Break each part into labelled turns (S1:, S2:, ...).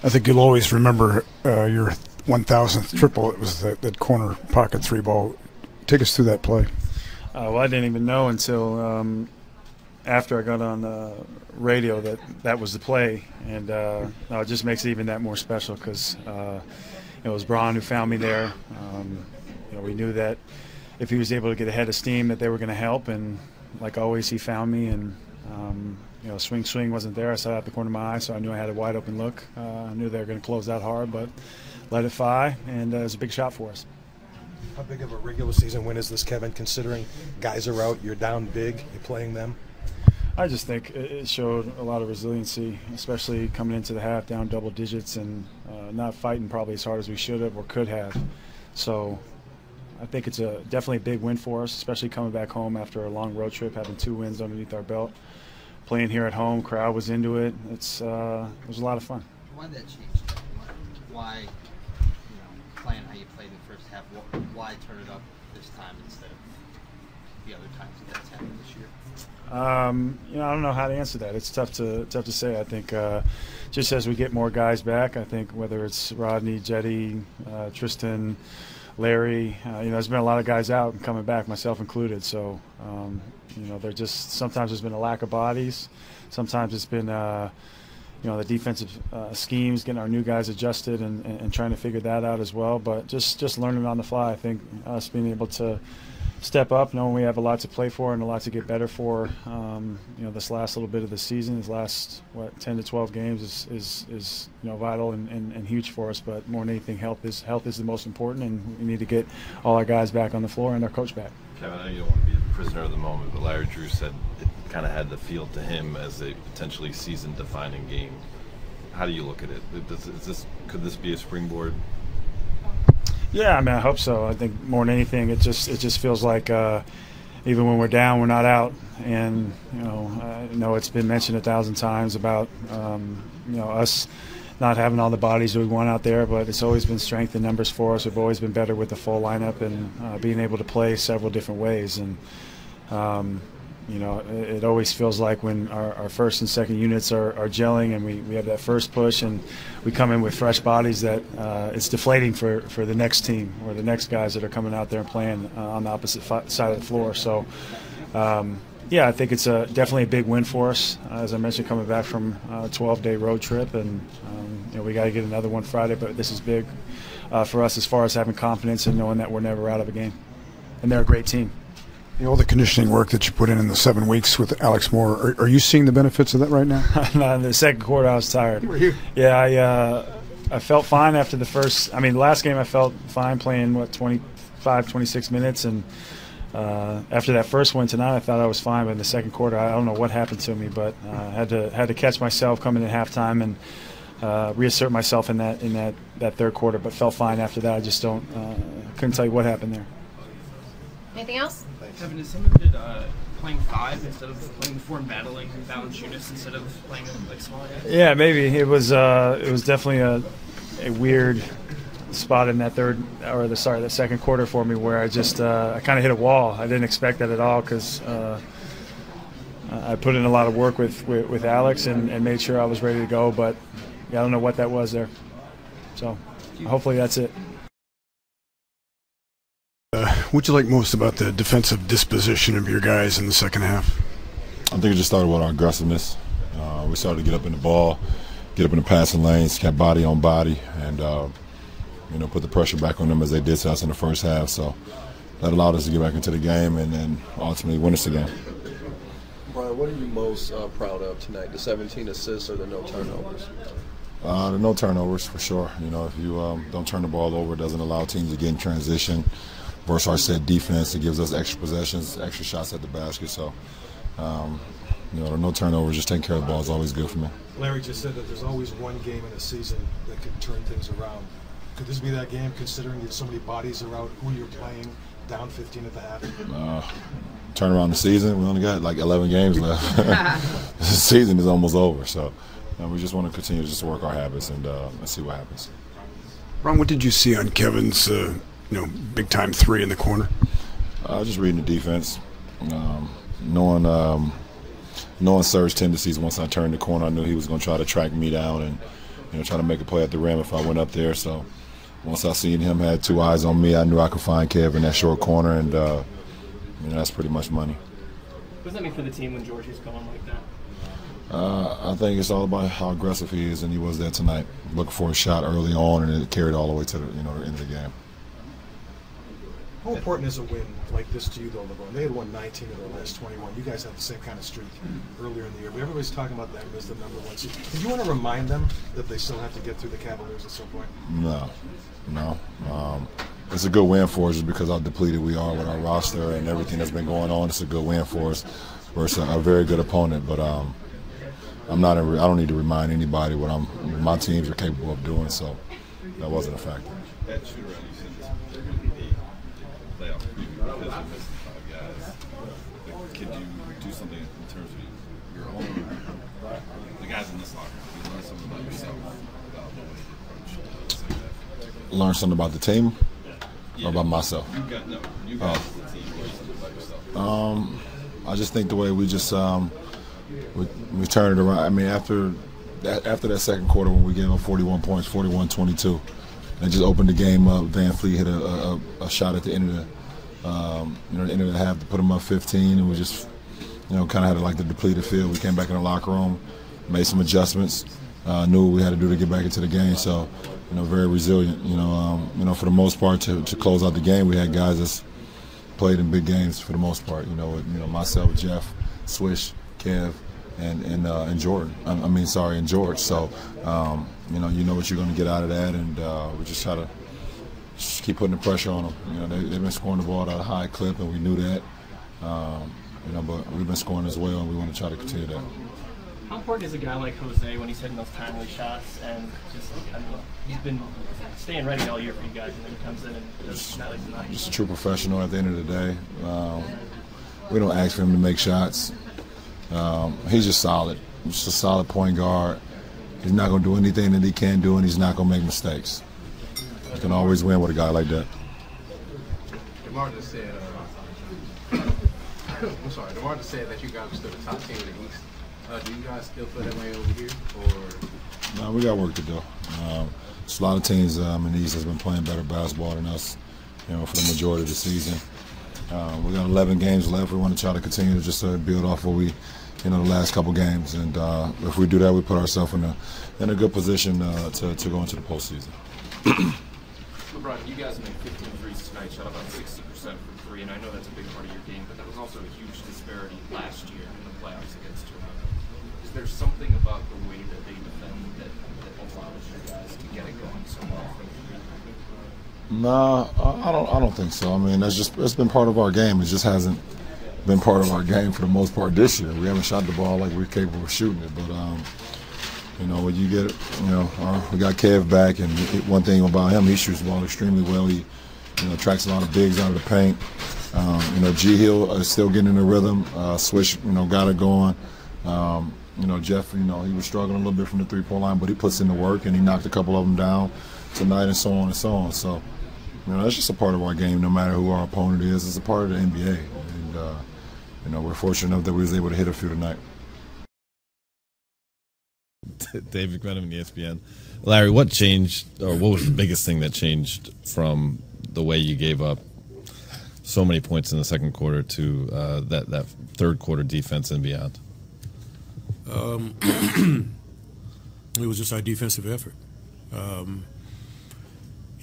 S1: I think you'll always remember your 1,000th triple. It was that corner pocket three ball. Take us through that play.
S2: Well, I didn't even know until after I got on the radio that was the play, and it just makes it even that more special because it was Braun who found me there. We knew that if he was able to get ahead of steam that they were going to help, and like always he found me, and swing wasn't there. I saw it out the corner of my eye, so I knew I had a wide open look. I knew they were going to close out hard, but let it fly, and it was a big shot for us.
S3: How big of a regular season win is this, Kevin, considering guys are out, you're down big, you're playing them?
S2: I just think it showed a lot of resiliency, especially coming into the half down double digits and not fighting probably as hard as we should have or could have. So I think it's definitely a big win for us, especially coming back home after a long road trip, having 2 wins underneath our belt. Playing here at home, crowd was into it. It was a lot of fun.
S4: Why did that change? Why, playing how you played in the first half, why turn it up this time instead of the other times that's happened this year?
S2: I don't know how to answer that. It's tough to say. I think just as we get more guys back, I think whether it's Rodney, Jetty, Tristan, Larry, there's been a lot of guys out and coming back, myself included. So, sometimes there's been a lack of bodies. Sometimes it's been, the defensive schemes, getting our new guys adjusted and trying to figure that out as well. But just learning on the fly. I think us being able to step up, knowing we have a lot to play for and a lot to get better for. This last little bit of the season, this last 10 to 12 games is vital and huge for us. But more than anything, health is the most important, and we need to get all our guys back on the floor and our coach back.
S5: Kevin, I know you don't want to be a prisoner of the moment, but Larry Drew said it kind of had the feel to him as a potentially season-defining game. How do you look at it? Could this be a springboard?
S2: Yeah, I hope so. I think more than anything, it just feels like even when we're down, we're not out. And I know it's been mentioned 1,000 times about us not having all the bodies that we want out there, but it's always been strength in numbers for us. We've always been better with the full lineup and being able to play several different ways. And it always feels like when our first and second units are gelling and we have that first push and we come in with fresh bodies that it's deflating for the next team or the next guys that are coming out there and playing on the opposite side of the floor. So, I think it's definitely a big win for us. As I mentioned, coming back from a 12-day road trip, and we got to get another one Friday, but this is big for us as far as having confidence and knowing that we're never out of a game. And they're a great team.
S1: All the conditioning work that you put in the 7 weeks with Alex Moore, are you seeing the benefits of that right now?
S2: No, in the second quarter, I was tired.
S1: Were you?
S2: Yeah, I felt fine after the first. The last game I felt fine playing 25, 26 minutes, and after that first one tonight, I thought I was fine. But in the second quarter, I don't know what happened to me, but I had to catch myself coming in halftime and reassert myself in that third quarter. But felt fine after that. I just couldn't tell you what happened there.
S6: Anything else?
S7: Kevin, is some of it playing 5 instead of playing the 4 and battling Valanciunas instead of playing like smaller guys?
S2: Yeah, maybe it was definitely a weird spot in that the second quarter for me where I just I kind of hit a wall. I didn't expect that at all because I put in a lot of work with Alex and made sure I was ready to go. But I don't know what that was there. So hopefully that's it.
S1: What'd you like most about the defensive disposition of your guys in the second half?
S8: I think it just started with our aggressiveness. We started to get up in the ball, get up in the passing lanes, kept body on body, and put the pressure back on them as they did to us in the first half. So that allowed us to get back into the game and then ultimately win us the game.
S9: Brian, what are you most proud of tonight, the 17 assists or the no turnovers?
S8: The no turnovers, for sure. If you don't turn the ball over, it doesn't allow teams to get in transition. Versus our set defense, it gives us extra possessions, extra shots at the basket. So, the no turnovers, just taking care of the ball is always good for me.
S3: Larry just said that there's always one game in a season that can turn things around. Could this be that game, considering that so many bodies are out, who you're playing, down 15 at the half?
S8: Turn around the season, we only got like 11 games left. The season is almost over. So, we just want to continue just to work our habits and see what happens.
S1: Ron, what did you see on Kevin's big-time 3 in the corner?
S8: Just reading the defense, knowing Serge's tendencies. Once I turned the corner, I knew he was going to try to track me down trying to make a play at the rim if I went up there. So once I seen him had two eyes on me, I knew I could find Kev in that short corner, and that's pretty much money.
S7: What does that mean for the team when Georgie's going like that?
S8: I think it's all about how aggressive he is, and he was there tonight, looking for a shot early on, and it carried all the way to the end of the game.
S3: How important is a win like this to you, though, LeBron? They had won 19 of their last 21. You guys had the same kind of streak earlier in the year, but everybody's talking about them as the #1 seed. Do you want to remind them that they still have to get through the Cavaliers at some point?
S8: No. It's a good win for us just because how depleted we are with our roster and everything that's been going on. It's a good win for us versus a very good opponent, but I don't need to remind anybody what my teams are capable of doing, so that wasn't a factor.
S5: That shooter, you said this is going to be a playoff preview because you missed 5 guys. But could you do something in terms of your own, the guys in this locker room? You learn something about yourself, about the way you approach the second half?
S8: Learn something about the team or about myself?
S5: You guys as a team, learn something about yourself.
S8: I just think the way we just we turned it around. I mean, after that second quarter when we gave up 41 points, 41-22, and just opened the game up. Van Fleet hit a shot at the end of the end of the half to put them up 15, and we just kind of had like the depleted field. We came back in the locker room, made some adjustments, knew what we had to do to get back into the game. So very resilient. For the most part to close out the game, we had guys that's played in big games for the most part. With myself, Jeff, Swish, Kev, and Jordan. And George. So, you know what you're going to get out of that, and we just try to just keep putting the pressure on them. They've been scoring the ball at a high clip, and we knew that. But we've been scoring as well, and we want to try to continue that.
S7: How important is a guy like Jose when he's hitting those timely shots and he's been staying ready all year for you guys, and then he comes in and does not like tonight?
S8: He's a true professional at the end of the day. We don't ask for him to make shots. He's just solid. He's just a solid point guard. He's not going to do anything that he can't do, and he's not going to make mistakes. You can always win with a guy like that.
S10: DeMar just said, DeMar just said that you guys are still the top team in the East. Do you guys still feel that way over here, or?
S8: No, we got work to do. There's a lot of teams in the East that's been playing better basketball than us, for the majority of the season. We got 11 games left. We want to try to continue to just build off what we, the last couple games. And if we do that, we put ourselves in a good position to go into the postseason.
S11: LeBron, you guys made 15 threes tonight, shot about 60% from three, and I know that's a big part of your game, but that was also a huge disparity last year in the playoffs against Toronto. Is there something about the way that they defend that allows you guys to get it going so well from three?
S8: No, I don't think so. I mean, that's been part of our game. It just hasn't been part of our game for the most part this year. We haven't shot the ball like we're capable of shooting it. But when you get it, we got Kev back, and one thing about him, he shoots the ball extremely well. He tracks a lot of bigs out of the paint. G Hill is still getting in the rhythm. Swish, got it going. Jeff, he was struggling a little bit from the three-point line, but he puts in the work, and he knocked a couple of them down tonight, and so on and so on. So, that's just a part of our game. No matter who our opponent is, it's a part of the NBA, and we're fortunate enough that we was able to hit a few tonight.
S5: Dave McMenamin, ESPN. Larry, what changed, or what was the biggest thing that changed from the way you gave up so many points in the second quarter to that third quarter defense and beyond?
S12: It was just our defensive effort. Went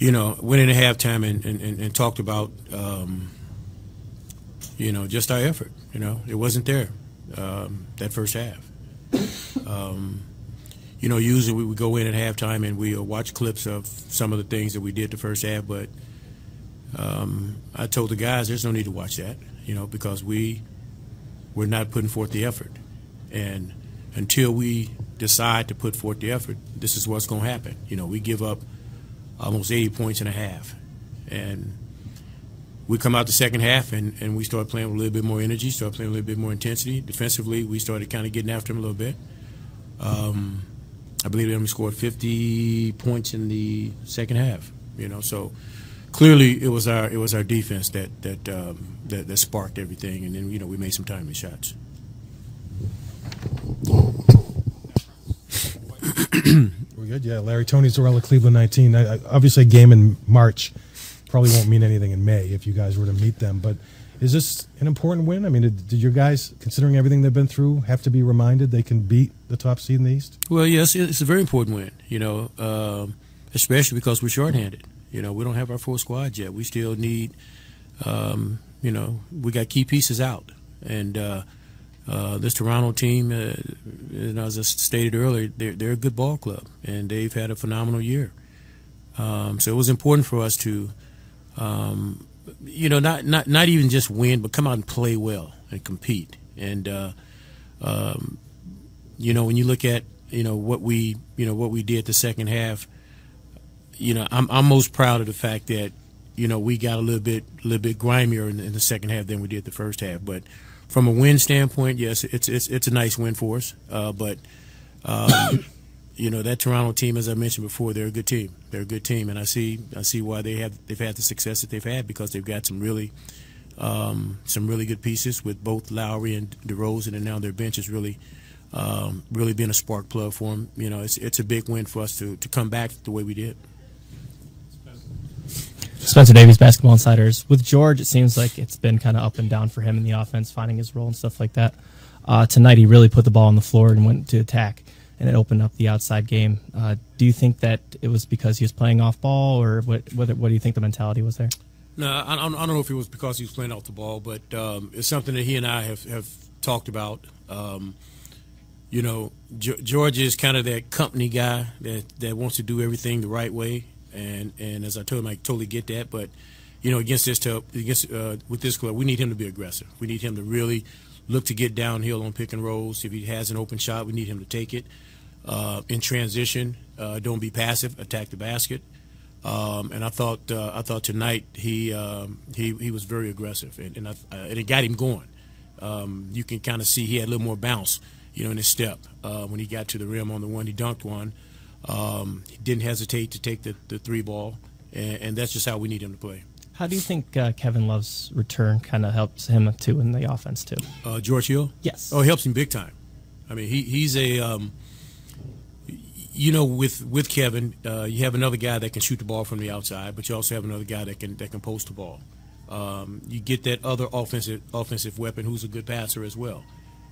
S12: into halftime and talked about, just our effort. It wasn't there that first half. Usually we would go in at halftime and we watch clips of some of the things that we did the first half, but I told the guys there's no need to watch that, because we're not putting forth the effort. And until we decide to put forth the effort, this is what's going to happen. We give up almost 80 points in a half. And we come out the second half and we start playing with a little bit more energy, start playing with a little bit more intensity. Defensively, we started kind of getting after them a little bit. I believe they only scored 50 points in the second half. So clearly it was our defense that sparked everything, and then we made some timely shots.
S5: We're
S13: Good, yeah. Larry, Tony Zorella, Cleveland 19. Obviously, a game in March probably won't mean anything in May if you guys were to meet them. But is this an important win? I mean, did your guys, considering everything they've been through, have to be reminded they can beat the top seed in the East?
S12: Well, yes, it's a very important win, you know, especially because we're shorthanded. You know, we don't have our full squad yet. We still need, you know, we got key pieces out. And this Toronto team, as I stated earlier, they're a good ball club, and they've had a phenomenal year. So it was important for us to, you know, not even just win, but come out and play well and compete. And you know, when you look at what we did the second half, you know, I'm most proud of the fact that, you know, we got a little bit grimier in the second half than we did the first half. But from a win standpoint, yes, it's a nice win for us. But you know, that Toronto team, as I mentioned before, they're a good team. They're a good team, and I see why they've had the success that they've had, because they've got some really good pieces with both Lowry and DeRozan, and now their bench has really been a spark plug for them. You know, it's a big win for us to come back the way we did.
S7: Spencer Davies, Basketball Insiders. With George, it seems like it's been kind of up and down for him in the offense, finding his role and stuff like that. Tonight, he really put the ball on the floor and went to attack, and it opened up the outside game. Do you think that it was because he was playing off ball, or what do you think the mentality was there?
S12: No, I don't know if it was because he was playing off the ball, but it's something that he and I have talked about. You know, George is kind of that company guy that wants to do everything the right way. And as I told him, I totally get that. But, you know, with this club, we need him to be aggressive. We need him to really look to get downhill on pick and rolls. If he has an open shot, we need him to take it. In transition, don't be passive. Attack the basket. And I thought tonight he was very aggressive, and it got him going. You can kind of see he had a little more bounce, you know, in his step when he got to the rim on the one he dunked one. He didn't hesitate to take the three ball, and that's just how we need him to play.
S7: How do you think Kevin Love's return kind of helps him too in the offense too?
S12: George Hill?
S7: Yes.
S12: Oh, he helps him big time. I mean, he's a you know, with Kevin, you have another guy that can shoot the ball from the outside, but you also have another guy that can post the ball. You get that other offensive weapon who's a good passer as well.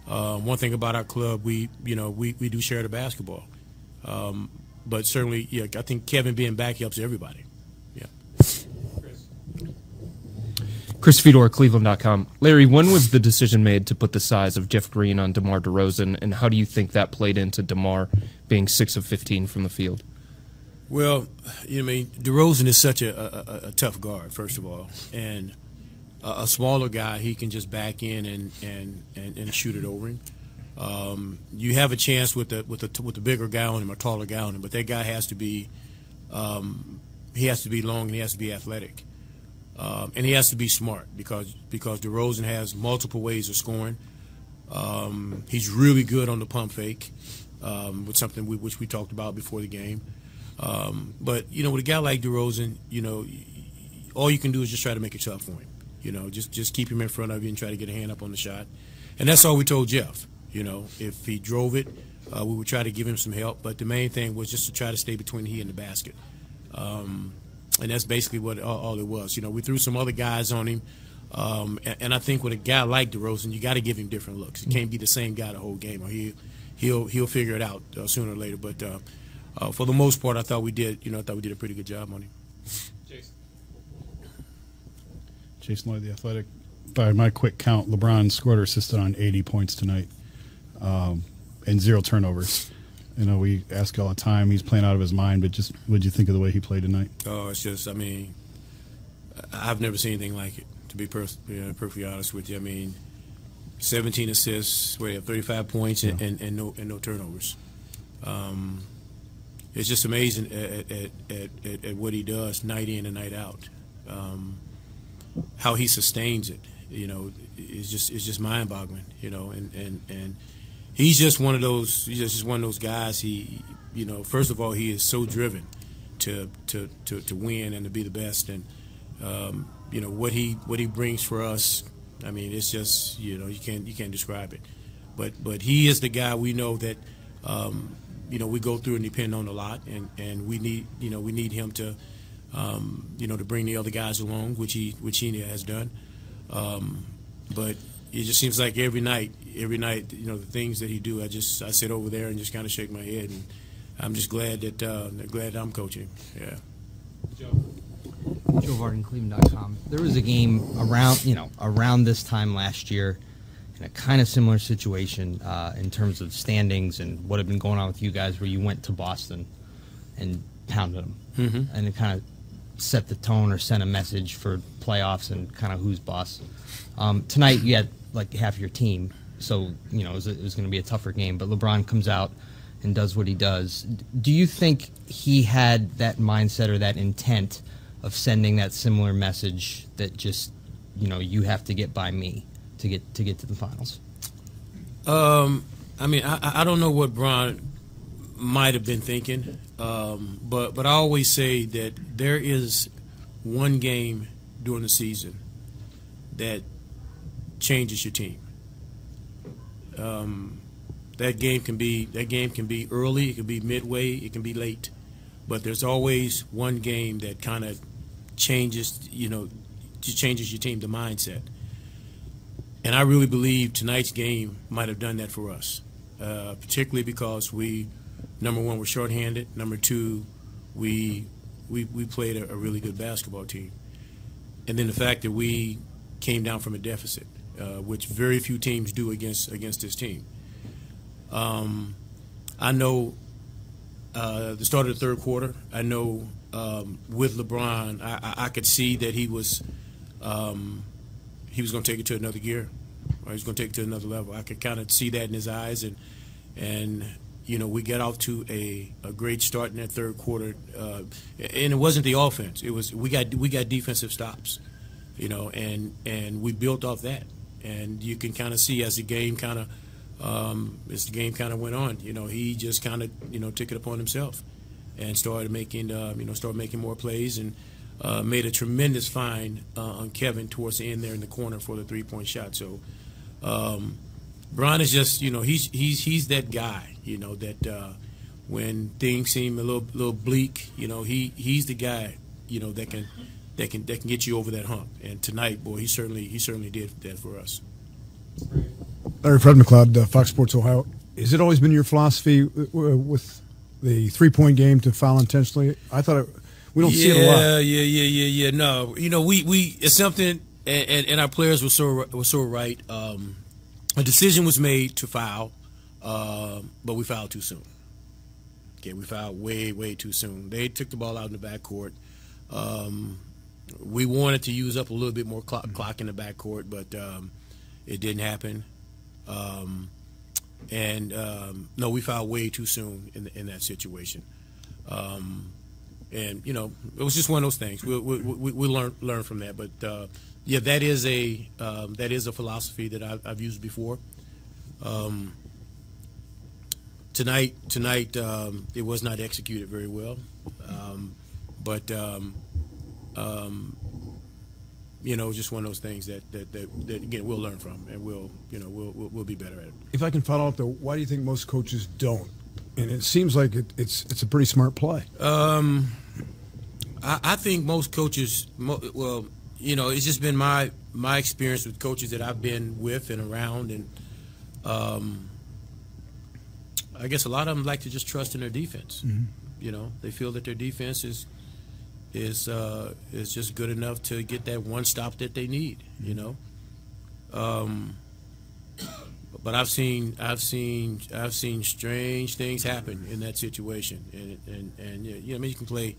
S12: One thing about our club, we do share the basketball. But certainly, yeah, I think Kevin being back helps everybody. Yeah.
S11: Chris Fedor, Cleveland.com. Larry, when was the decision made to put the size of Jeff Green on DeMar DeRozan, and how do you think that played into DeMar being 6 of 15 from the field?
S12: Well, you know, I mean, DeRozan is such a tough guard, first of all, and a smaller guy, he can just back in and shoot it over him. You have a chance with the bigger guy on him, a taller guy on him, but that guy has to be he has to be long and he has to be athletic, and he has to be smart because DeRozan has multiple ways of scoring. He's really good on the pump fake, with something which we talked about before the game. But you know, with a guy like DeRozan, you know, all you can do is just try to make it tough for him. You know, just keep him in front of you and try to get a hand up on the shot, and that's all we told Jeff. You know, if he drove it, we would try to give him some help. But the main thing was just to try to stay between he and the basket. And that's basically what all it was. You know, we threw some other guys on him. And I think with a guy like DeRozan, you got to give him different looks. He can't be the same guy the whole game, or he'll figure it out sooner or later. But for the most part, I thought we did a pretty good job on him.
S14: Jason Lloyd, The Athletic. By my quick count, LeBron scored or assisted on 80 points tonight. And 0 turnovers. You know, we ask all the time, he's playing out of his mind, but just what did you think of the way he played tonight?
S12: Oh, it's just, I mean, I've never seen anything like it, to be perfectly honest with you. I mean, 17 assists, 35 points, and no turnovers. It's just amazing at what he does night in and night out. How he sustains it, you know, is just mind-boggling, you know, and he's just one of those. He's just one of those guys. He, you know, first of all, he is so driven to win and to be the best, and you know what he brings for us. I mean, it's just, you know, you can't describe it. But he is the guy we know that we go through and depend on a lot, and we need him to to bring the other guys along, which he has done. But it just seems like every night, the things that he do, I sit over there and just kind of shake my head, and I'm just glad that I'm coaching. Yeah.
S15: Joe Varden, Cleveland.com. There was a game around this time last year in a kind of similar situation in terms of standings and what had been going on with you guys, where you went to Boston and pounded them, and it kind of set the tone or sent a message for playoffs and kind of who's boss. Tonight you had like half your team, so it was going to be a tougher game. But LeBron comes out and does what he does. Do you think he had that mindset or that intent of sending that similar message that just you have to get by me to get to the finals?
S12: I don't know what Bron might have been thinking, but I always say that there is one game during the season that changes your team. That game can be early, it can be midway, it can be late, but there's always one game that kind of changes your team, the mindset. And I really believe tonight's game might have done that for us, particularly because we, number one, were shorthanded. Number two, we played a really good basketball team, and then the fact that we came down from a deficit, which very few teams do against this team. I know the start of the third quarter, I know with LeBron, I could see that he was going to take it to another gear, or he was going to take it to another level. I could kind of see that in his eyes, and we got off to a great start in that third quarter, and it wasn't the offense. It was we got defensive stops, and we built off that, and you can kind of see as the game kind of went on, he just kind of took it upon himself and started making more plays, and made a tremendous find on Kevin towards the end there in the corner for the 3-point shot. So Bron is just he's that guy that when things seem a little bleak, he's the guy that can get you over that hump. And tonight, boy, he certainly did that for us.
S1: Larry Fred McLeod, Fox Sports Ohio. Has it always been your philosophy with the 3-point game to foul intentionally? I thought we don't see it a lot.
S12: Yeah. No, we it's something, and our players were so right. A decision was made to foul, but we fouled too soon. Okay, we fouled way too soon. They took the ball out in the backcourt. We wanted to use up a little bit more clock in the backcourt, but it didn't happen. No, we fouled way too soon in that situation. And it was just one of those things. We learn from that. But that is a philosophy that I've used before. Tonight it was not executed very well. But just one of those things that again we'll learn from, and we'll be better at it.
S1: If I can follow up though, why do you think most coaches don't? And it seems like it's a pretty smart play.
S12: I think most coaches, it's just been my experience with coaches that I've been with and around, and I guess a lot of them like to just trust in their defense. Mm-hmm. They feel that their defense is just good enough to get that one stop that they need. But I've seen strange things happen in that situation, and you can play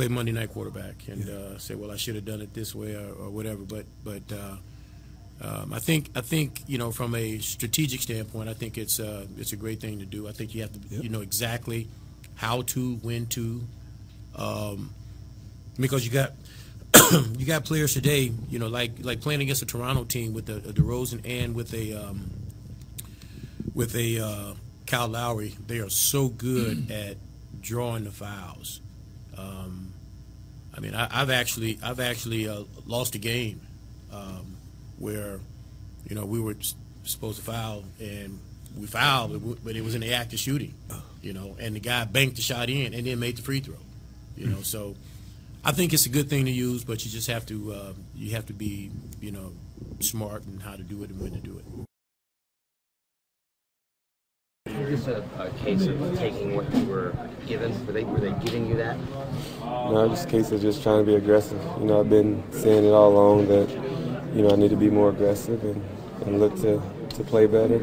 S12: Monday night quarterback and say, well, I should have done it this way or whatever. But I think from a strategic standpoint, I think it's a great thing to do. I think you have to know exactly how to, when to, because you got players today, like playing against a Toronto team with a DeRozan and with a Kyle Lowry. They are so good at drawing the fouls. I've actually lost a game where we were supposed to foul, and we fouled, but it was in the act of shooting, you know, and the guy banked the shot in and then made the free throw, you know. So I think it's a good thing to use, but you just have to be, you know, smart in how to do it and when to do it.
S16: Just a case of taking what you were given? Were they giving you that?
S17: No, just a case of just trying to be aggressive. You know, I've been saying it all along that, you know, I need to be more aggressive and look to play better.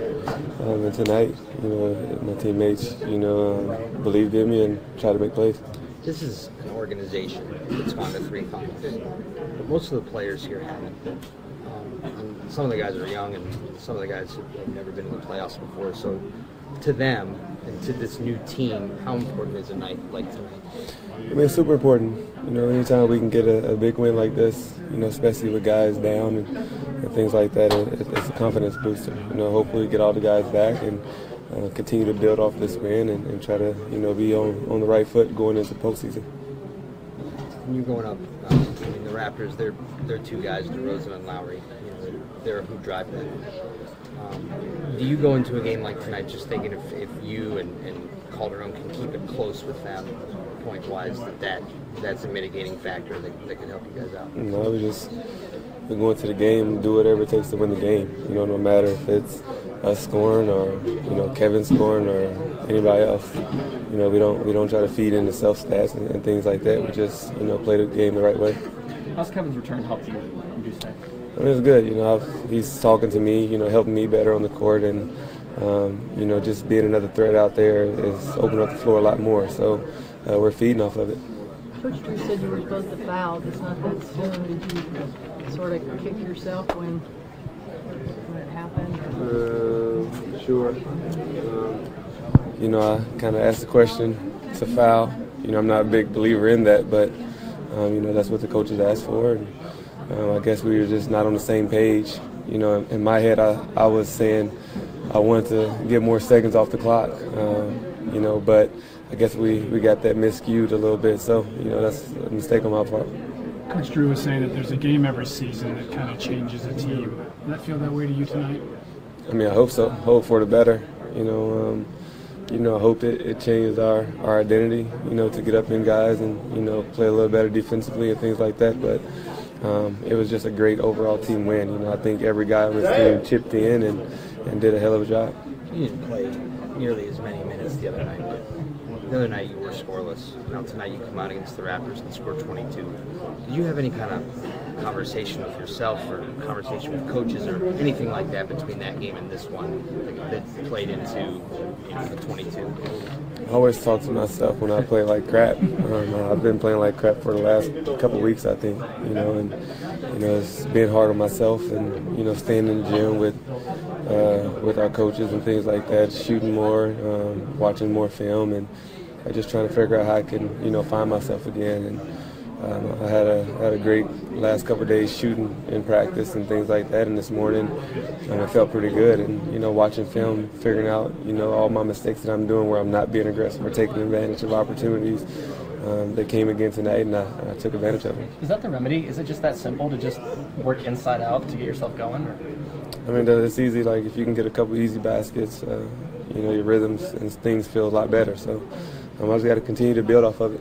S17: And tonight, you know, my teammates, you know, believed in me and tried to make plays.
S16: This is an organization that's gone to 3 finals, but most of the players here haven't. And some of the guys are young, and some of the guys have never been in the playoffs before. So, to them and to this new team, how important is a night like tonight?
S17: I mean, it's super important. You know, anytime we can get a big win like this, you know, especially with guys down and things like that, it's a confidence booster. You know, hopefully get all the guys back and continue to build off this win and try to, you know, be on the right foot going into postseason.
S16: When you're going up, I mean, the Raptors, they're 2 guys, DeRozan and Lowry. You know, they're who drive them. Do you go into a game like tonight just thinking if you and Calderon can keep it close with them point-wise, that's a mitigating factor that can help you guys out?
S17: No, we go into the game and do whatever it takes to win the game. You know, no matter if it's us scoring or, you know, Kevin scoring or anybody else. You know, we don't try to feed into self-stats and things like that. We just, you know, play the game the right way.
S18: How's Kevin's return helped you, would you say?
S17: I mean, it's good. You know, he's talking to me, you know, helping me better on the court, and you know, just being another threat out there is opening up the floor a lot more. So we're feeding off of it.
S19: Coach Drew said you were supposed to foul. It's not that soon. Did you sort of kick yourself when it happened?
S17: Sure. You know, I kind of asked the question. It's a foul. You know, I'm not a big believer in that, but you know, that's what the coaches asked for. And, I guess we were just not on the same page. You know, in my head, I was saying I wanted to get more seconds off the clock. You know, but I guess we got that miscued a little bit. So, you know, that's a mistake on my part.
S18: Coach Drew was saying that there's a game every season that kind of changes a team. Does that feel that way to you tonight?
S17: I mean, I hope so. Hope for the better. You know, I hope it changes our identity, you know, to get up in guys and, you know, play a little better defensively and things like that. But it was just a great overall team win. You know, I think every guy on this team chipped in and did a hell of a job.
S16: You didn't play nearly as many minutes the other night, but the other night you were scoreless. Now tonight you come out against the Raptors and score 22. Did you have any kind of conversation with yourself or conversation with coaches or anything like that between that game and this one that played into the 22?
S17: I always talk to myself when I play like crap. I've been playing like crap for the last couple of weeks, I think. You know, and you know, it's being hard on myself, and you know, staying in the gym with our coaches and things like that, shooting more, watching more film, and just trying to figure out how I can, you know, find myself again. And I had a great last couple of days shooting in practice and things like that, and this morning I felt pretty good. And you know, watching film, figuring out, you know, all my mistakes that I'm doing where I'm not being aggressive or taking advantage of opportunities that came again tonight, and I took advantage of them.
S18: Is that the remedy? Is it just that simple to just work inside out to get yourself going? Or?
S17: I mean, it's easy. Like if you can get a couple easy baskets, you know, your rhythms and things feel a lot better. So I just got to continue to build off of it.